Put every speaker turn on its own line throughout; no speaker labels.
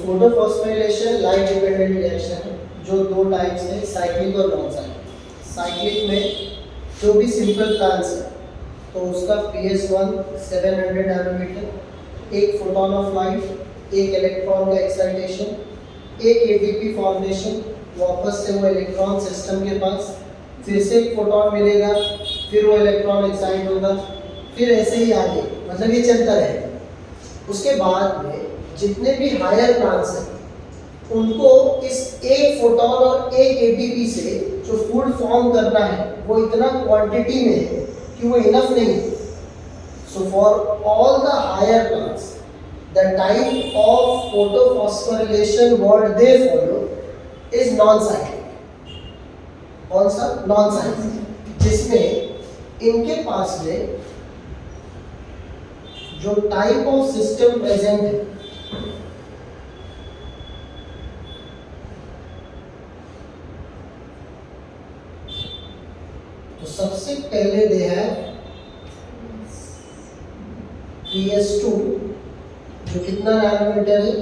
Photophosphorylation light dependent reaction है जो दो टाइप्स है, साइक्लिक और नॉन साइक्लिक। साइक्लिक में जो भी सिंपल प्लांट्स है तो उसका PS1 700 नैनोमीटर, एक फोटोन ऑफ लाइट, एक इलेक्ट्रॉन का एक्साइटेशन, एक एटीपी फॉर्मेशन, वापस से वो इलेक्ट्रॉन सिस्टम के पास, फिर से एक फोटोन मिलेगा, फिर वो इलेक्ट्रॉन एक्साइट होगा, फिर ऐसे ही आगे, मतलब ये चलता रहेगा। उसके बाद में जितने भी हायर प्लांट्स हैं उनको इस एक फोटोन और एक एटीपी से जो फूड फॉर्म करना है वो इतना क्वांटिटी में है कि वो इनफ नहीं है। So for all the higher plants the type of photophosphorylation what they follow is non cyclic. कौन सा? नॉन साइक्लिक, जिसमें इनके पास में जो टाइप ऑफ सिस्टम प्रेजेंट है तो सबसे पहले दे है PS2 जो कितना नैनोमीटर है?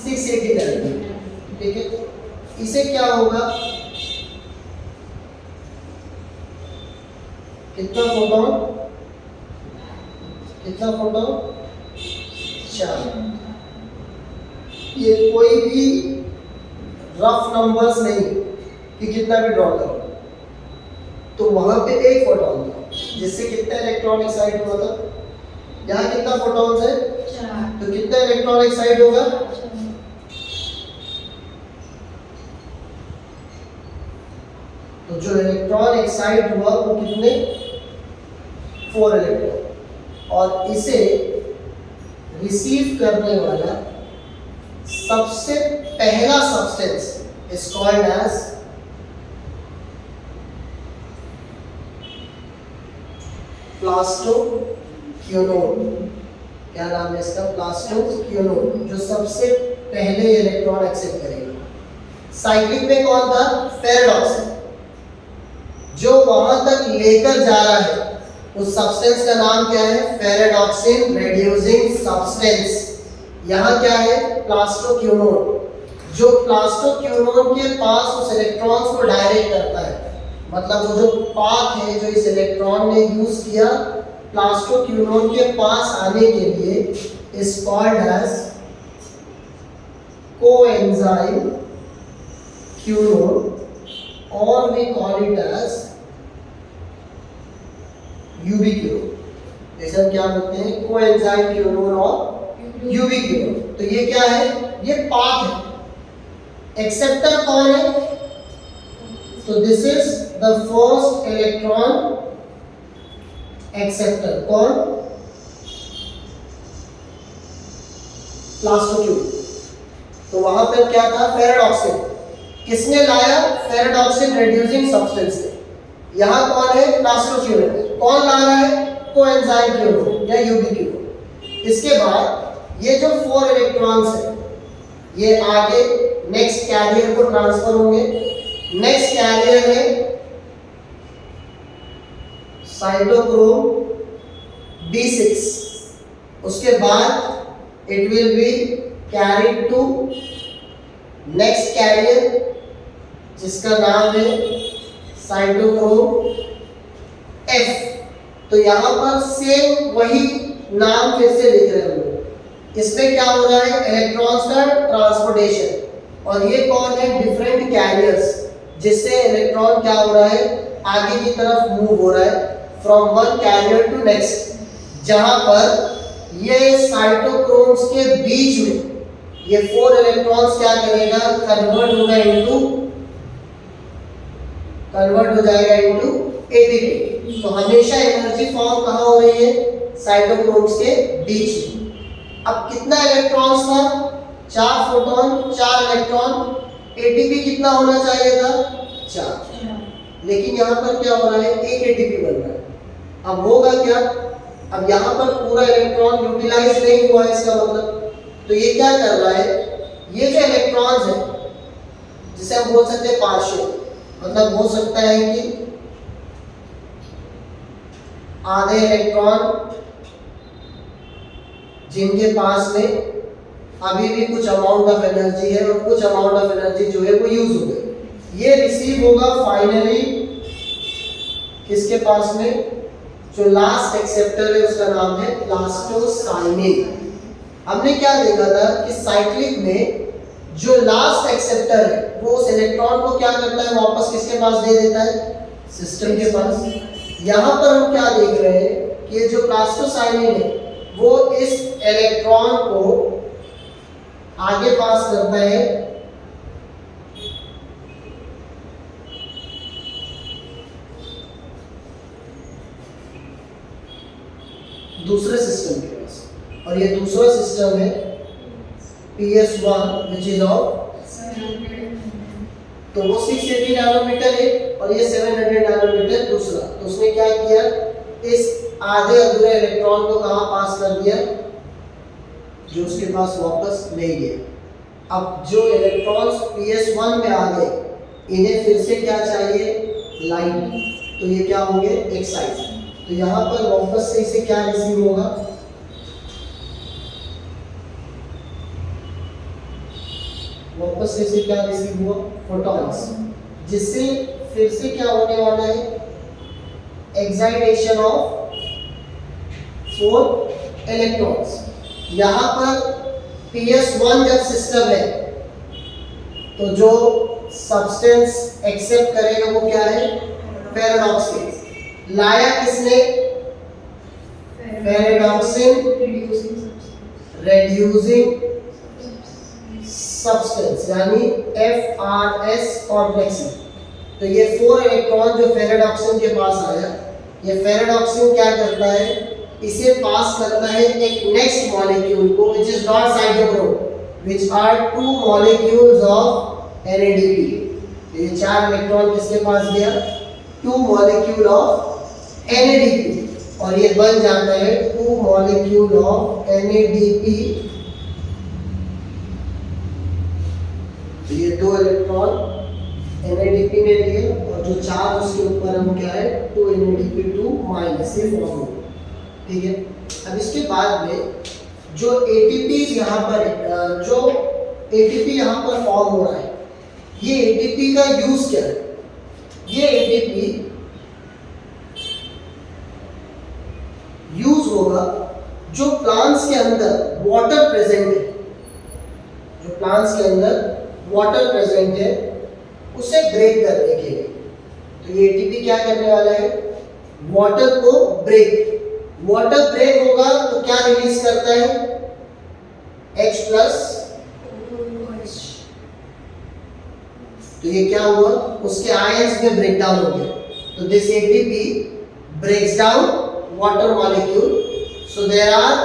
680 नैनोमीटर। ठीक है, इसे क्या होगा? कितना फोटोन? कितना फोटोन? 4। ये कोई भी रफ नंबर्स नहीं कि कितना भी ड्रॉ करो। तो वहां पे एक फोटोन था जिससे कितना इलेक्ट्रॉन एक्साइट हुआ था? यहाँ कितना फोटॉन्स है? 4। तो कितना इलेक्ट्रॉन एक्साइट होगा? 4। तो जो इलेक्ट्रॉन एक्साइट हुआ वो कितने? 4 इलेक्ट्रॉन। और इसे रिसीव करने वाला सबसे पहला substance is called as plastoquinone. क्या नाम है इसका? प्लास्टोक्विनोन, जो सबसे पहले इलेक्ट्रॉन एक्सेप्ट करेगा। साइक्लिक में कौन था? फेरेडॉक्सिन। जो वहां तक लेकर जा रहा है उस सब्सटेंस का नाम क्या है? Ferredoxin reducing substance. यहाँ क्या है? प्लास्टोक्विनोन। जो प्लास्टोक्विनोन के पास उस इलेक्ट्रॉन्स को डायरेक्ट करता है, मतलब वो जो पाथ है जो इस इलेक्ट्रॉन ने यूज किया प्लास्टोक्विनोन के पास आने के लिए, is called as coenzyme quinone, और we call it as ubiquinone. जैसे हम क्या बोलते हैं? कोएंजाइम क्विनोन और यूबीक्विनोन। तो ये क्या है? ये पाथ है। एक्सेप्टर कौन है? तो this is the first electron acceptor. कौन? प्लास्टोक्विनोन। तो वहां पर क्या था? फेरेडॉक्सिन। किसने लाया? फेरेडॉक्सिन रिड्यूसिंग सब्सटेंस ने। यहां कौन है? प्लास्टोक्विनोन। कौन ला रहा है? कोएंजाइम क्विनोन या यूबीक्विनोन। इसके बाद ये जो 4 इलेक्ट्रॉन्स है ये आगे नेक्स्ट कैरियर को ट्रांसफर होंगे। नेक्स्ट कैरियर है साइटोक्रोम B6। उसके बाद it will be carried to next carrier जिसका नाम है साइटोक्रोम F। तो यहां पर सेम वही नाम फिर से लिख रहे हैं हम लोग। इसमें क्या हो रहा है? इलेक्ट्रॉन्स का ट्रांसपोर्टेशन। और ये कौन है? डिफरेंट कैरियर्स, जिससे इलेक्ट्रॉन क्या हो रहा है? आगे की तरफ मूव हो रहा है from one carrier to next. जहां पर ये साइटोक्रोम्स के बीच में ये 4 इलेक्ट्रॉन्स क्या करेगा? कन्वर्ट हो जाएगा इनटू एटीपी। तो हमेशा एनर्जी फॉर्म कहां हो रही है? साइटोक्रोम्स के बीच में। अब कितना इलेक्ट्रॉन्स था? 4 फोटॉन 4 इलेक्ट्रॉन। एटीपी कितना होना चाहिए था? 4। लेकिन यहाँ पर क्या हो रहा है? एक एटीपी बन रहा है। अब होगा क्या? अब यहाँ पर पूरा इलेक्ट्रॉन यूटिलाइज नहीं हुआ है इसका मतलब। तो ये क्या कर रहा है? ये जो इलेक्ट्रॉन्स है जिसे हम बोल सकते हैं पार्शियल, मतलब हो सकता है कि आधे इलेक्ट्रॉन जिनके पास में अभी भी कुछ अमाउंट ऑफ एनर्जी है और कुछ अमाउंट ऑफ एनर्जी जो है वो यूज हो गई। ये रिसीव होगा फाइनली किसके पास में, जो लास्ट एक्सेप्टर है उसका नाम है प्लास्टोसाइनिन। हमने क्या देखा था कि साइक्लिक में जो लास्ट एक्सेप्टर है वो उस इलेक्ट्रॉन को क्या करता है, वापस किसके पास दे देता है, सिस्टम के पास। यहाँ पर हम क्या देख रहे हैं कि ये जो प्लास्टोसाइनिन है वो इस इलेक्ट्रॉन को आगे पास करता है दूसरे सिस्टम के पास, और ये दूसरा सिस्टम है PS1 which is of, तो वो 680 नैनोमीटर है और ये 700 नैनोमीटर दूसरा। तो उसने क्या किया, इस आधे अधूरे इलेक्ट्रॉन को कहाँ पास कर दिया, जो उसके पास वापस नहीं गया। अब जो इलेक्ट्रॉन्स PS1 में आ गए इन्हें फिर से क्या चाहिए, लाइट, तो ये क्या होंगे, एक्साइट। तो यहाँ पर वापस से इसे क्या रिसीव होगा, वापस से इसे क्या रिसीव हुआ, फोटॉन्स, जिससे फिर से क्या होने वाला है, एक्साइटेशन ऑफ 4 इलेक्ट्रॉन्स। यहाँ पर PS1 जब सिस्टम है तो जो सब्सटेंस एक्सेप्ट करेगा वो क्या है, फेरेडॉक्सिन। लाया किसने, फेरेडॉक्सिन रेड्यूसिंग सब्सटेंस यानी FRS कॉम्प्लेक्स। तो ये 4 इलेक्ट्रॉन जो फेरेडॉक्सिन के पास आया, ये फेरेडॉक्सिन क्या करता है, इसे पास करता है एक नेक्स्ट मॉलिक्यूल को which is not cytochrome, which are 2 molecules of NADP। ये 4 इलेक्ट्रॉन किसके पास गया, 2 molecule of NADP, और ये बन जाता है 2 molecule of NADP। तो ये 2 इलेक्ट्रॉन NADP ने लिए और जो 4 उसके ऊपर हम क्या है 2 NADP2 माइनस से फॉर्म हो, ठीक है। अब इसके बाद में जो ATP यहाँ पर जो ATP यहाँ पर फॉर्म हो रहा है, ये ATP का यूज क्या है, ये ATP यूज होगा जो प्लांट्स के अंदर वाटर प्रेजेंट है, जो प्लांट्स के अंदर वाटर प्रेजेंट है उसे ब्रेक करने के लिए। तो ये ATP क्या करने वाला है, वाटर को ब्रेक, वाटर ब्रेक होगा तो क्या रिलीज करता है, H+। तो ये क्या हुआ, उसके आयंस में ब्रेक डाउन हो गया। तो this ATP breaks down water molecule, so there are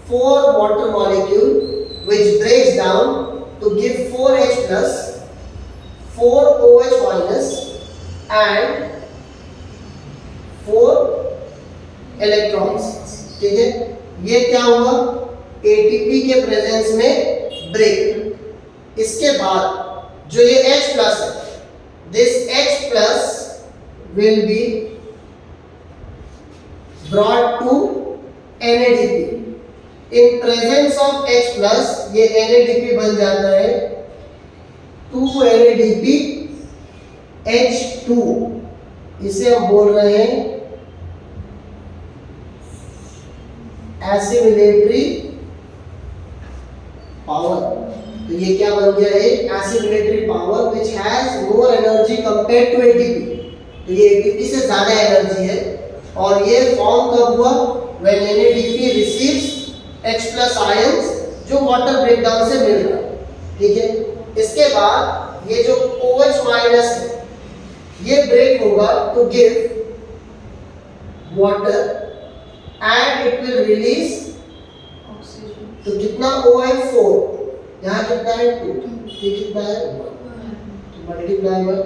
4 water molecule which breaks down to give 4H+, 4OH minus and 4 electrons, ठीक है। ये क्या हुआ, ATP के प्रेजेंस में ब्रेक। इसके बाद जो ये H+ है, this H+ will be brought to NADP। in presence of H+ ये NADP बन जाता है 2 NADP H2, इसे हम बोल रहे हैं एसिमिलेटरी पावर। तो ये क्या बन गया है, assimilatory power which has more energy compare to ATP। तो ये ATP से ज्यादा एनर्जी है और ये फॉर्म कब हुआ, when NADP receives H+ ions जो वाटर ब्रेकडाउन से मिल रहा है, ठीक है। इसके बाद ये जो OH- है ये ब्रेक होगा to give water and it will release oxygen. तो कितना O है 4, यहाँ कितना है 2, ये कितना है 1, तो मल्टीप्लाई में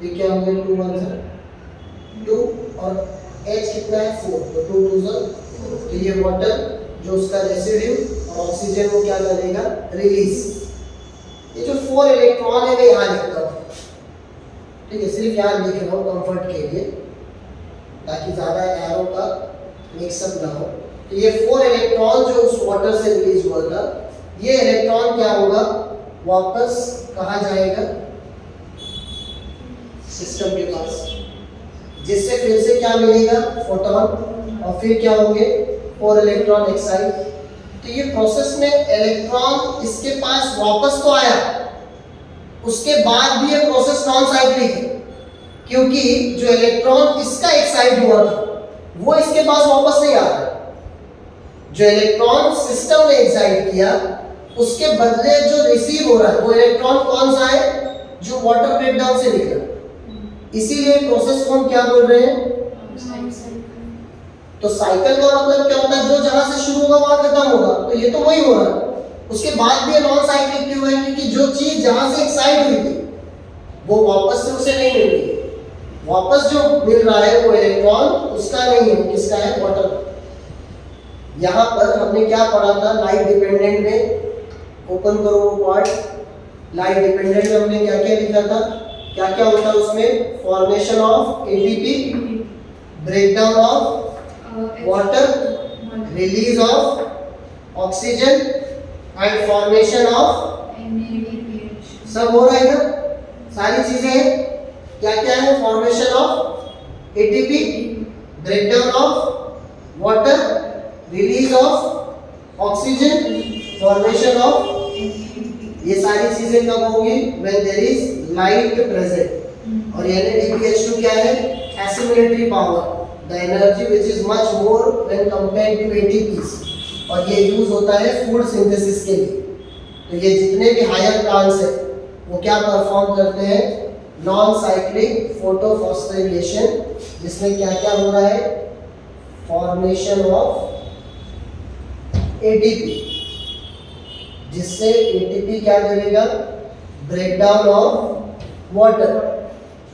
ये क्या हो गया 2 1 2 और H कितना है 4, तो 2 2 4। तो ये वाटर जो उसका रेसिड्यू और ऑक्सीजन को क्या करेगा, रिलीज। ये जो 4 इलेक्ट्रॉन है मैं यहाँ लिखता हूँ, ठीक है, सिर्फ यहाँ लिख रहा हूँ कंफर्ट के लिए ताकि ज़्यादा एरो का मिक्सअप ना हो। तो ये 4 इलेक्ट्रॉन जो उस वाटर से रिलीज हुआ था ये इलेक्ट्रॉन क्या होगा, वापस कहाँ जाएगा, सिस्टम के पास, जिससे फिर से क्या मिलेगा, फोटॉन, और फिर क्या होंगे, 4 इलेक्ट्रॉन एक्साइड। तो ये प्रोसेस में इलेक्ट्रॉन इसके पास वापस तो आया, उसके बाद भी ये प्रोसेस नॉन साइक्लिक है, क्योंकि जो इलेक्ट्रॉन इसका एक्साइड हुआ था वो इसके पास वापस नहीं आ रहा। जो इलेक्ट्रॉन सिस्टम ने एक्साइट किया उसके बदले जो रिसीव हो रहा है वो इलेक्ट्रॉन कौन सा है, जो वाटर ब्रेकडाउन से निकला। इसीलिए प्रोसेस को हम क्या बोल रहे हैं, तो साइकिल का मतलब क्या होता है, जो जहां से शुरू होगा वहां खत्म होगा, तो ये तो वही हो रहा है। उसके बाद भी नॉन साइक्लिक क्यों है, क्योंकि जो चीज जहां से एक्साइट हुई थी वो वापस से उसे नहीं मिल रही, वापस जो मिल रहा है वो इलेक्ट्रॉन उसका नहीं है, किसका है, वाटर। यहाँ पर हमने क्या पढ़ा था लाइट डिपेंडेंट में, ओपन करो वो पार्ट। लाइट डिपेंडेंट में हमने क्या क्या लिखा था, क्या क्या होता है उसमें, formation of ATP, breakdown of water, release of oxygen and formation of, सब हो रहा है ना, सारी चीजें हैं। क्या क्या है, formation of ATP, breakdown of water, release of oxygen, formation of, ये सारी चीजें कब होंगी, when there is light present. और NaDPH2 क्या है, assimilatory power, the energy which is much more when compared to ATPs, और ये यूज होता है फूड सिंथेसिस के लिए। तो ये जितने भी हायर प्लांट्स हैं वो क्या परफॉर्म करते हैं, नॉन साइक्लिक फोटोफॉस्फोरिलेशन, जिसमें क्या क्या हो रहा है, फॉर्मेशन ऑफ ATP, जिससे ATP क्या करेगा, breakdown of water,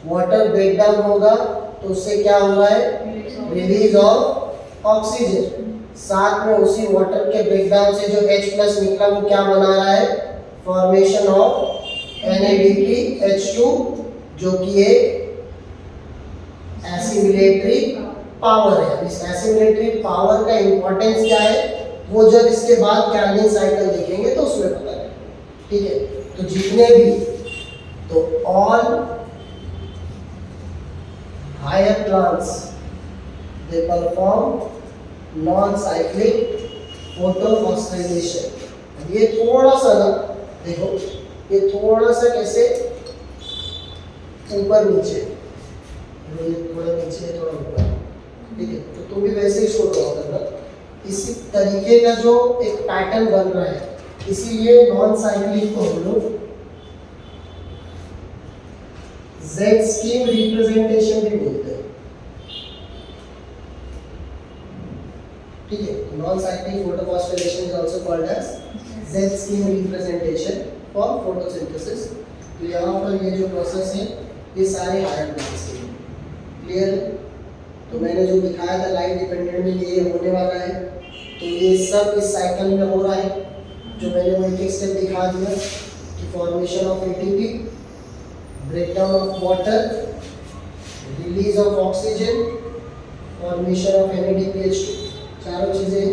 water breakdown होगा तो उससे क्या हो रहा है, रिलीज ऑफ ऑक्सीजन, साथ में उसी वाटर के ब्रेकडाउन से जो H+ निकला वो क्या बना रहा है, फॉर्मेशन ऑफ NaDPH2, जो कि एक एसिमिलेटरी पावर है। इस एसिमिलेटरी पावर का इंपॉर्टेंस क्या है वो जब इसके बाद कैल्विन साइकिल देखेंगे तो उसमें पता है, ठीक है। तो जितने भी, तो all higher plants they perform non cyclic photophosphorylation. ये थोड़ा सा ना देखो, ये थोड़ा सा कैसे ऊपर नीचे, थोड़ा नीचे थोड़ा ऊपर, ठीक है। तो तुम भी वैसे ही इसको ड्रॉ करना, इसी तरीके का जो एक पैटर्न बन रहा है, इसीलिए नॉन साइक्लिक को हम लोग Z स्कीम रिप्रेजेंटेशन भी बोलते हैं, ठीक है। Non cyclic photophosphorylation is also called as Z scheme representation for photosynthesis. तो यहाँ पर ये जो प्रोसेस है ये सारे हायर प्लांट्स के लिए क्लियर है। तो मैंने जो दिखाया था लाइट डिपेंडेंट में ये होने वाला है, तो ये सब इस साइकिल में हो रहा है, जो मैंने वो एक स्टेप दिखा दिया कि formation of ATP, breakdown of water, release of oxygen, formation of NaDPH2, चारों चीज़ें